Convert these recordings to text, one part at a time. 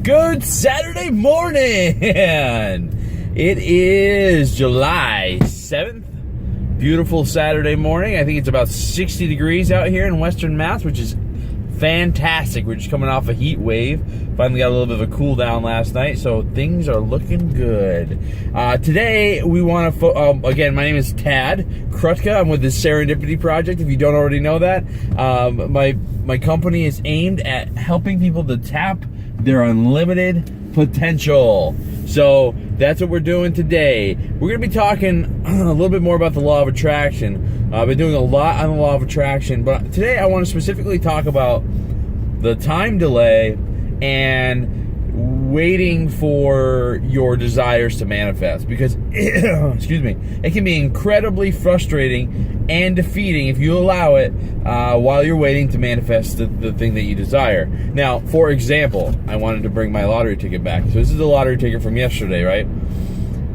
Good Saturday morning! It is July 7th. Beautiful Saturday morning. I think it's about 60 degrees out here in Western Mass, which is fantastic. We're just coming off a heat wave. Finally got a little bit of a cool down last night, so things are looking good. Today, we want to, again, my name is Tad Krutka. I'm with the Serendipity Project, if you don't already know that. My company is aimed at helping people to tap their unlimited potential. So that's what we're doing today. We're going to be talking a little bit more about the law of attraction. I've been doing a lot on the law of attraction, but today I want to specifically talk about the time delay and waiting for your desires to manifest, because excuse me, it can be incredibly frustrating and defeating if you allow it while you're waiting to manifest the thing that you desire. Now, for example, I wanted to bring my lottery ticket back. So this is the lottery ticket from yesterday, right?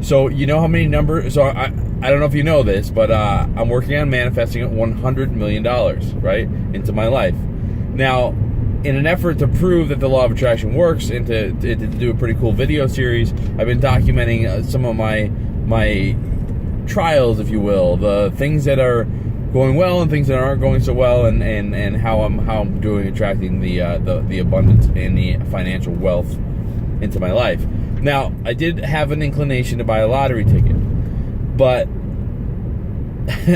So you know how many numbers, so I don't know if you know this, but I'm working on manifesting $100 million, right, into my life. Now, in an effort to prove that the law of attraction works and to do a pretty cool video series, I've been documenting some of my trials, if you will, the things that are going well and things that aren't going so well, and how I'm doing attracting the abundance and the financial wealth into my life. Now, I did have an inclination to buy a lottery ticket, but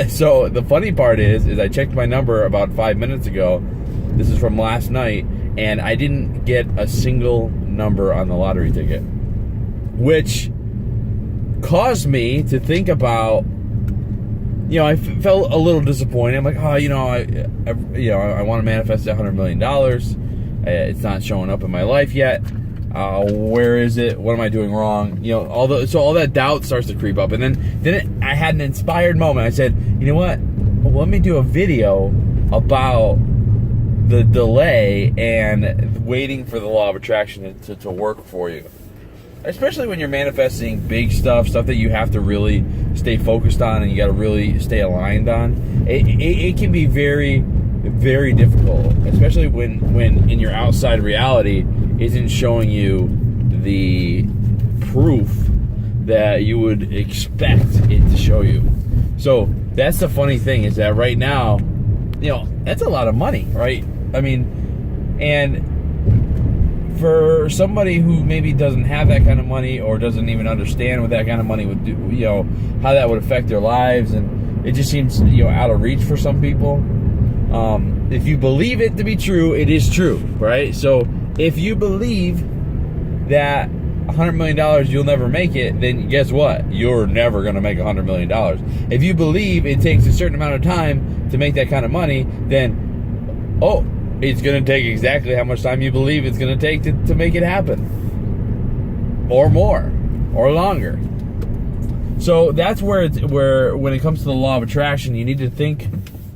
so the funny part is I checked my number about 5 minutes ago. This is from last night, and I didn't get a single number on the lottery ticket, which caused me to think about, I felt a little disappointed. I'm like, I want to manifest $100 million. It's not showing up in my life yet. Where is it? What am I doing wrong? All that doubt starts to creep up, and then I had an inspired moment. I said, you know what? Well, let me do a video about the delay and waiting for the law of attraction to work for you, especially when you're manifesting big stuff that you have to really stay focused on and you got to really stay aligned on. It can be very, very difficult, especially when in your outside reality isn't showing you the proof that you would expect it to show you. So that's the funny thing, is that right now, that's a lot of money, right? I mean, and for somebody who maybe doesn't have that kind of money or doesn't even understand what that kind of money would do, how that would affect their lives, and it just seems, out of reach for some people. If you believe it to be true, it is true, right? So if you believe that $100 million you'll never make it, then guess what? You're never going to make $100 million. If you believe it takes a certain amount of time to make that kind of money, then it's going to take exactly how much time you believe it's going to take to make it happen, or more, or longer. So that's where when it comes to the law of attraction, you need to think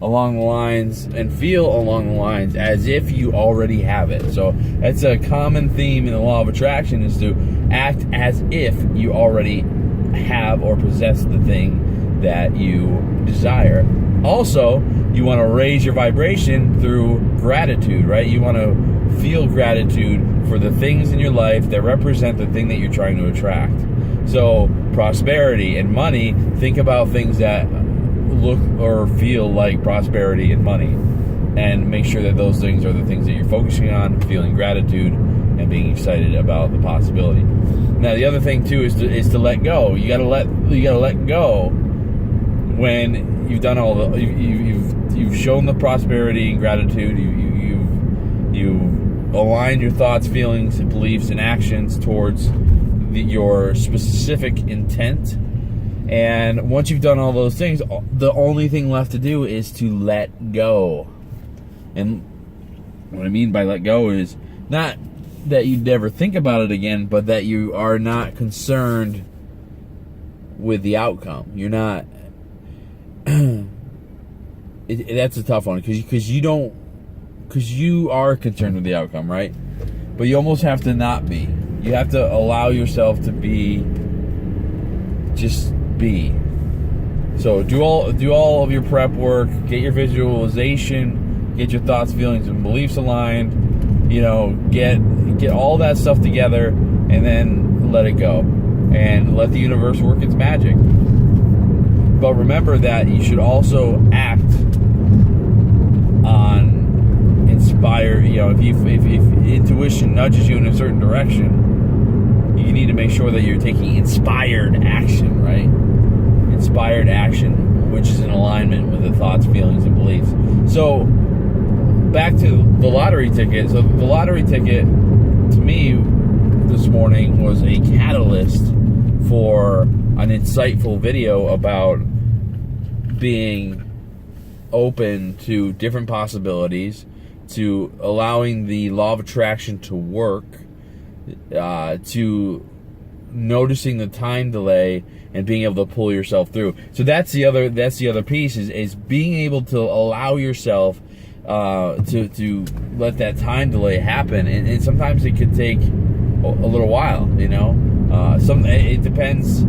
along the lines and feel along the lines as if you already have it. So that's a common theme in the law of attraction, is to act as if you already have or possess the thing that you desire. Also, you want to raise your vibration through gratitude, right? You want to feel gratitude for the things in your life that represent the thing that you're trying to attract. So prosperity and money, think about things that look or feel like prosperity and money, and make sure that those things are the things that you're focusing on, feeling gratitude and being excited about the possibility. Now, the other thing too is to let go. You gotta let go when you've done all the you've shown the prosperity and gratitude. You've aligned your thoughts, feelings, beliefs, and actions towards your specific intent. And once you've done all those things, the only thing left to do is to let go. And what I mean by let go is not that you never think about it again, but that you are not concerned with the outcome. You're not. That's a tough one, because you are concerned with the outcome, right? But you almost have to not be. You have to allow yourself to be. Just be. So do all of your prep work, get your visualization, get your thoughts, feelings, and beliefs aligned, get get all that stuff together, and then let it go, and let the universe work its magic. But remember that you should also act on inspire. If intuition nudges you in a certain direction, you need to make sure that you're taking inspired action, right? Inspired action, which is in alignment with the thoughts, feelings, and beliefs. So, back to the lottery ticket. So, the lottery ticket, to me, this morning was a catalyst for an insightful video about being open to different possibilities, to allowing the law of attraction to work, to noticing the time delay and being able to pull yourself through. So that's the other piece is being able to allow yourself to let that time delay happen, and sometimes it could take a little while. It depends.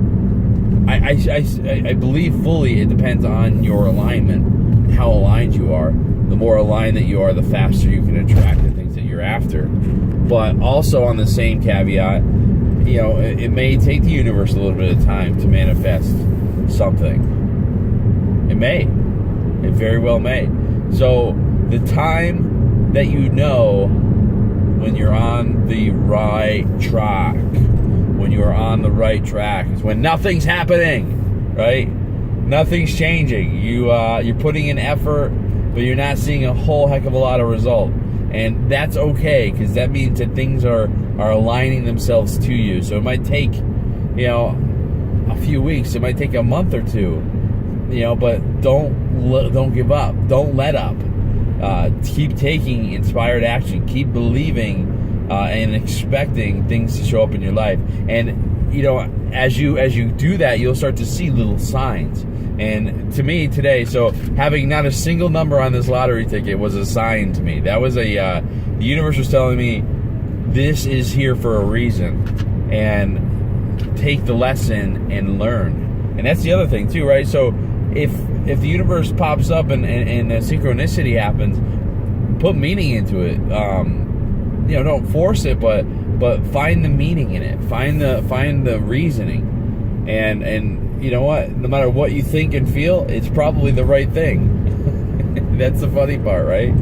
I believe fully it depends on your alignment, how aligned you are. The more aligned that you are, the faster you can attract the things that you're after. But also on the same caveat, it may take the universe a little bit of time to manifest something. It may. It very well may. So the time that you know when you're on the right track, when you're on the right track, is when nothing's happening, right? Nothing's changing. You're putting in effort, but you're not seeing a whole heck of a lot of result. And that's okay, because that means that things are aligning themselves to you. So it might take, a few weeks. It might take a month or two, but don't give up. Don't let up. Keep taking inspired action. Keep believing and expecting things to show up in your life. And as you do that, you'll start to see little signs. And to me today, so having not a single number on this lottery ticket was a sign to me. That was the universe was telling me, this is here for a reason, and take the lesson and learn. And that's the other thing too, right? So if the universe pops up and a synchronicity happens, put meaning into it. Don't force it, but find the meaning in it. Find the reasoning, and you know what? No matter what you think and feel, it's probably the right thing. That's the funny part, right?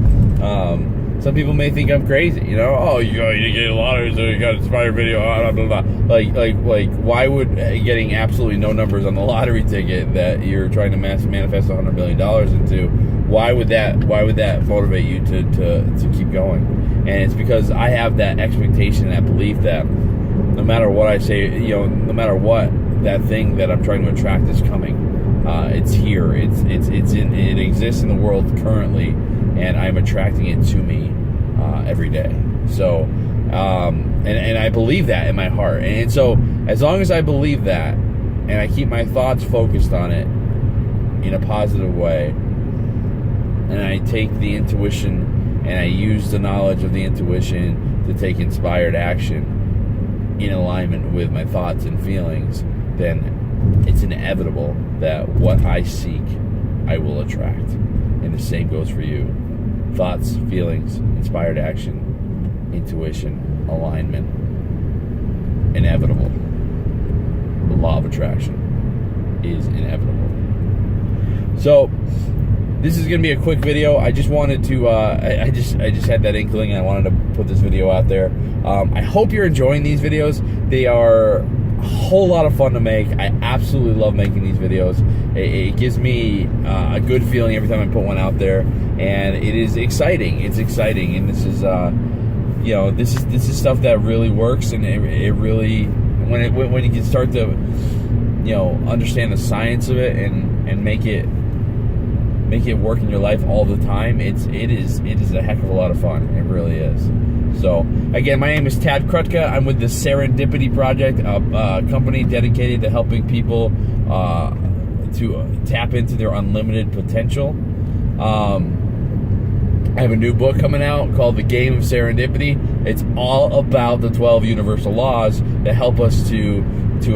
Some people may think I'm crazy. Oh, you get a lottery, so you got an inspired video. Blah, blah, blah. Like, why would getting absolutely no numbers on the lottery ticket that you're trying to manifest $100 million into? Why would that motivate you to keep going? And it's because I have that expectation, that belief that no matter what I say, no matter what, that thing that I'm trying to attract is coming. It's here. It exists in the world currently, and I'm attracting it to me every day. So, and I believe that in my heart. And so, as long as I believe that, and I keep my thoughts focused on it in a positive way, and I take the intuition and I use the knowledge of the intuition to take inspired action in alignment with my thoughts and feelings, then it's inevitable that what I seek, I will attract. And the same goes for you. Thoughts, feelings, inspired action, intuition, alignment, inevitable. The law of attraction is inevitable. So, this is going to be a quick video. I just wanted to, I just had that inkling and I wanted to put this video out there. I hope you're enjoying these videos. They are a whole lot of fun to make. I absolutely love making these videos. It gives me a good feeling every time I put one out there, and it is exciting. It's exciting, and this is, this is stuff that really works, and it really, when you can start to, understand the science of it and make it work in your life all the time, it is a heck of a lot of fun. It really is. So, again, my name is Tad Krutka. I'm with the Serendipity Project, a company dedicated to helping people to tap into their unlimited potential. I have a new book coming out called The Game of Serendipity. It's all about the 12 universal laws that help us to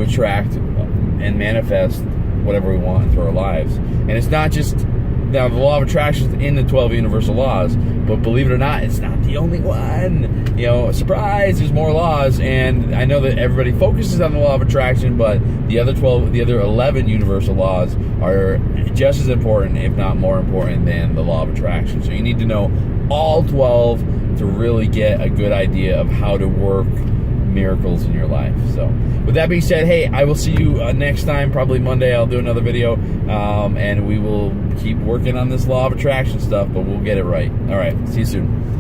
attract and manifest whatever we want into our lives. And it's not just Now, the law of attraction is in the 12 universal laws, but believe it or not, it's not the only one. You know, surprise, there's more laws, and I know that everybody focuses on the law of attraction, but the other 11 universal laws are just as important, if not more important, than the law of attraction. So you need to know all 12 to really get a good idea of how to work miracles in your life. So with that being said, hey, I will see you next time. Probably Monday I'll do another video, and we will keep working on this law of attraction stuff, but we'll get it right. All right, see you soon.